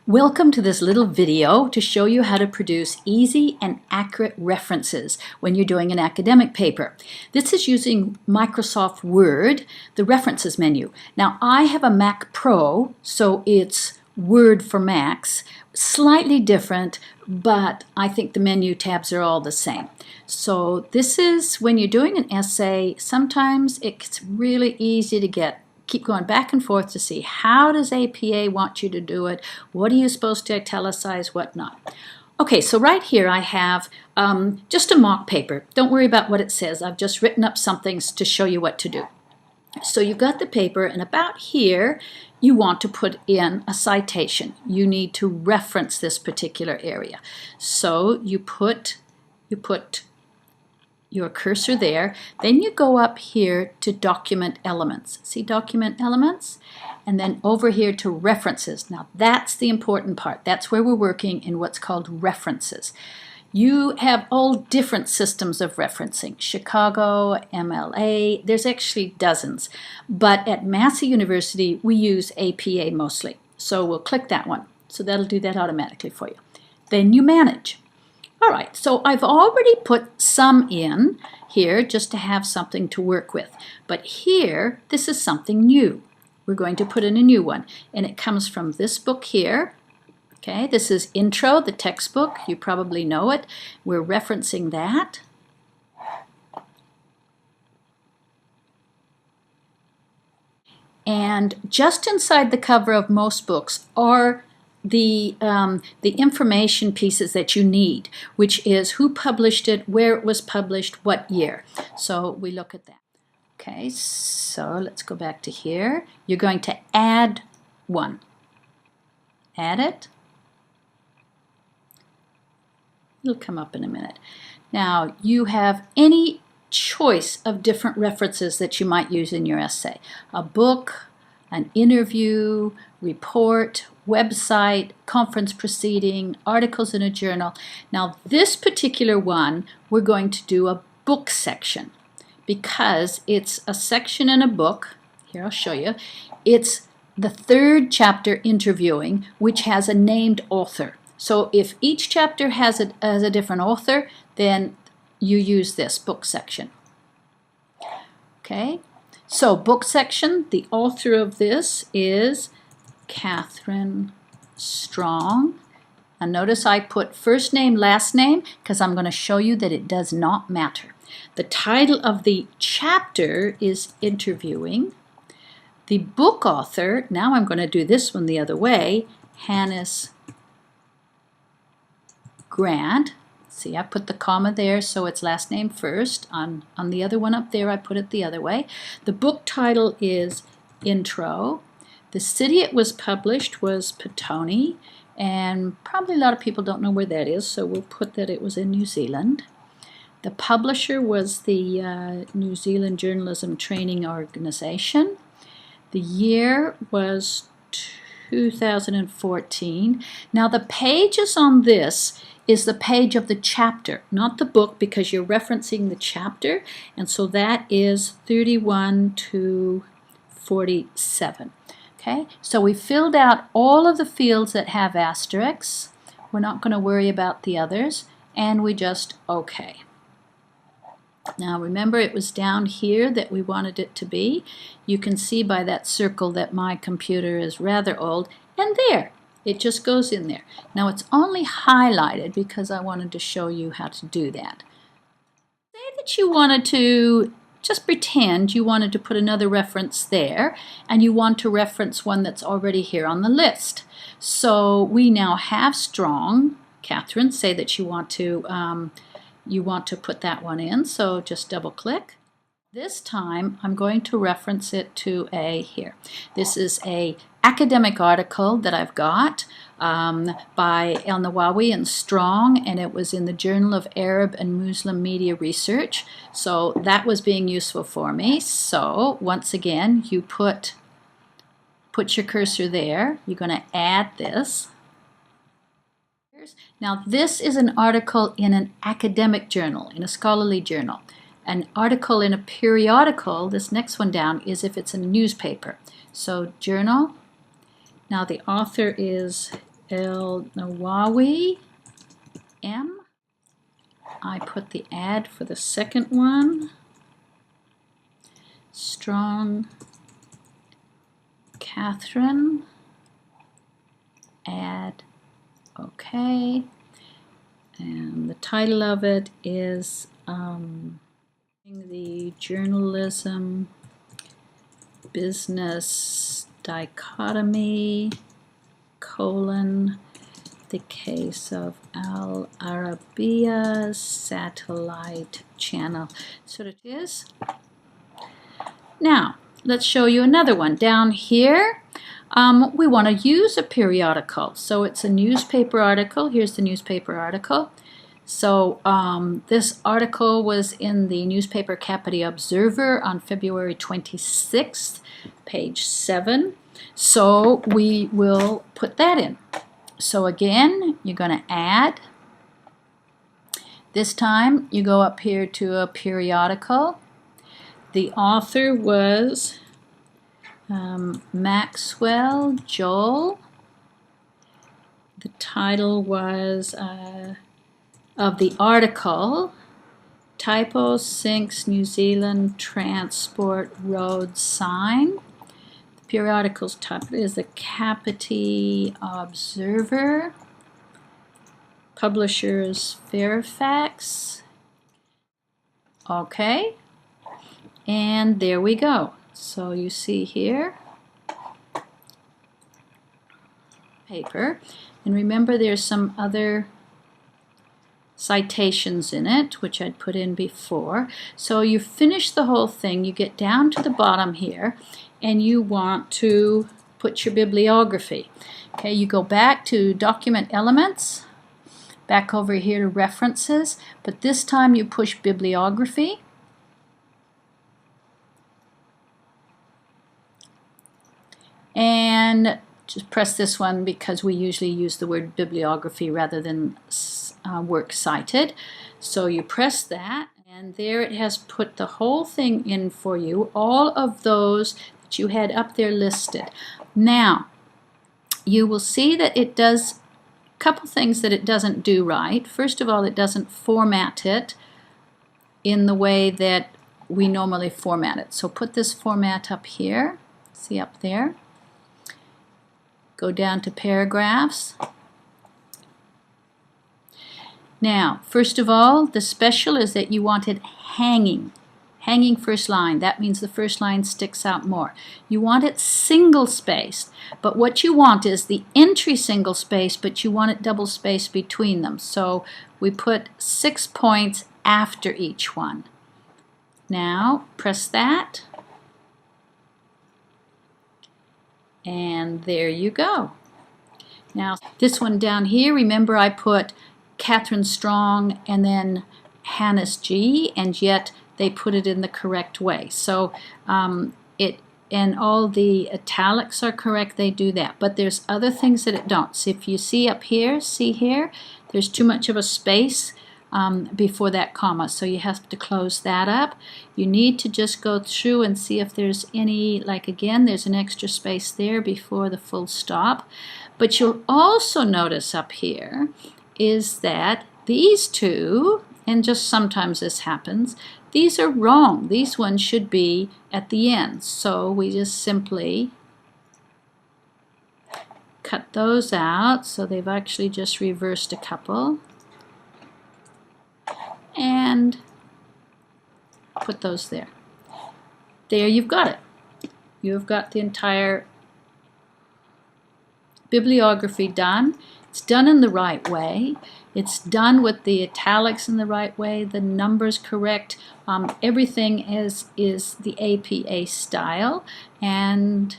Welcome to this little video to show you how to produce easy and accurate references when you're doing an academic paper. This is using Microsoft Word, the references menu. Now I have a Mac Pro, so it's Word for Macs, slightly different, but I think the menu tabs are all the same. So this is when you're doing an essay, sometimes it's really easy to keep going back and forth to see how does APA want you to do it, what are you supposed to italicize, what not. Okay, so right here I have just a mock paper. Don't worry about what it says. I've just written up some things to show you what to do. So you've got the paper, and about here you want to put in a citation. You need to reference this particular area. So you put your cursor there, then you go up here to document elements. See document elements? And then over here to references. Now that's the important part. That's where we're working in what's called references. You have all different systems of referencing. Chicago, MLA, there's actually dozens. But at Massey University, we use APA mostly. So we'll click that one. So that'll do that automatically for you. Then you manage. All right, so I've already put some in here just to have something to work with. But here, this is something new. We're going to put in a new one. And it comes from this book here. Okay, this is Intro, the textbook. You probably know it. We're referencing that. And just inside the cover of most books are the information pieces that you need, which is who published it, where it was published, what year. So we look at that. Okay, so let's go back to here. You're going to add one. Add it. It'll come up in a minute. Now you have any choice of different references that you might use in your essay. A book, an interview, report, website, conference proceeding, articles in a journal. Now this particular one, we're going to do a book section because it's a section in a book. Here, I'll show you. It's the third chapter, interviewing, which has a named author. So if each chapter has a different author, then you use this book section. Okay, so book section, the author of this is Catherine Strong. And notice I put first name, last name, because I'm going to show you that it does not matter. The title of the chapter is Interviewing. The book author, now I'm going to do this one the other way, Hannes Grant. See, I put the comma there, so it's last name first. On the other one up there, I put it the other way. The book title is Intro. The city it was published was Petone, and probably a lot of people don't know where that is, so we'll put that it was in New Zealand. The publisher was the New Zealand Journalism Training Organization. The year was 2014. Now the pages on this is the page of the chapter, not the book, because you're referencing the chapter, and so that is 31 to 47. Okay, so we filled out all of the fields that have asterisks. We're not going to worry about the others, and we just OK. Now remember, it was down here that we wanted it to be. You can see by that circle that my computer is rather old, and there, it just goes in there. Now it's only highlighted because I wanted to show you how to do that. Say that you wanted to just pretend you wanted to put another reference there, and you want to reference one that's already here on the list. So we now have Strong. Catherine, say that you want to put that one in, so just double click. This time I'm going to reference it to here. This is a academic article that I've got by El Nawawi and Strong, and it was in the Journal of Arab and Muslim Media Research. So that was being useful for me. So once again, you put your cursor there. You're going to add this. Now this is an article in an academic journal, in a scholarly journal. An article in a periodical, this next one down, is if it's in a newspaper. So journal. Now the author is El-Nawawi, M. I put the ad for the second one. Strong, Catherine, add, okay. And the title of it is the journalism business dichotomy, colon, the case of Al Arabiya satellite channel. So it is. Now, let's show you another one. Down here, we want to use a periodical. So it's a newspaper article. Here's the newspaper article. So this article was in the newspaper Kapiti Observer on February 26th, page 7. So we will put that in. So again, you're going to add. This time you go up here to a periodical. The author was Maxwell Joel. The title was of the article, Typo Sinks New Zealand Transport Road Sign. The periodical's title is the Kapiti Observer. Publishers Fairfax. Okay. And there we go. So you see here, paper. And remember there's some other citations in it, which I'd put in before. So you finish the whole thing, you get down to the bottom here, and you want to put your bibliography. Okay, you go back to Document Elements, back over here to References, but this time you push Bibliography. And just press this one because we usually use the word bibliography rather than work cited. So you press that, and there it has put the whole thing in for you, all of those that you had up there listed. Now, you will see that it does a couple things that it doesn't do right. First of all, it doesn't format it in the way that we normally format it. So put this format up here, see up there. Go down to paragraphs. Now, first of all, the special is that you want it hanging. Hanging first line. That means the first line sticks out more. You want it single spaced, but what you want is the entry single space, but you want it double spaced between them. So we put 6 points after each one. Now, press that. And there you go. Now this one down here, remember I put Catherine Strong and then Hannes G, and yet they put it in the correct way. So and all the italics are correct, they do that. But there's other things that it don't. So if you see up here, see here, there's too much of a space before that comma, so you have to close that up. You need to just go through and see if there's any, like again, there's an extra space there before the full stop. But you'll also notice up here is that these two, and just sometimes this happens, these are wrong. These ones should be at the end. So we just simply cut those out. So they've actually just reversed a couple. And put those there. There you've got it. You've got the entire bibliography done. It's done in the right way. It's done with the italics in the right way, the numbers correct. Everything is the APA style, and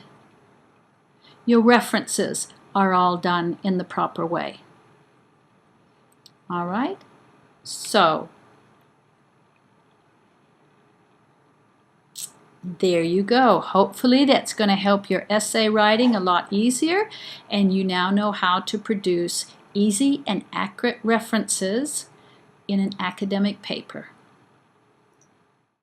your references are all done in the proper way. All right? So, there you go. Hopefully that's going to help your essay writing a lot easier, and you now know how to produce easy and accurate references in an academic paper.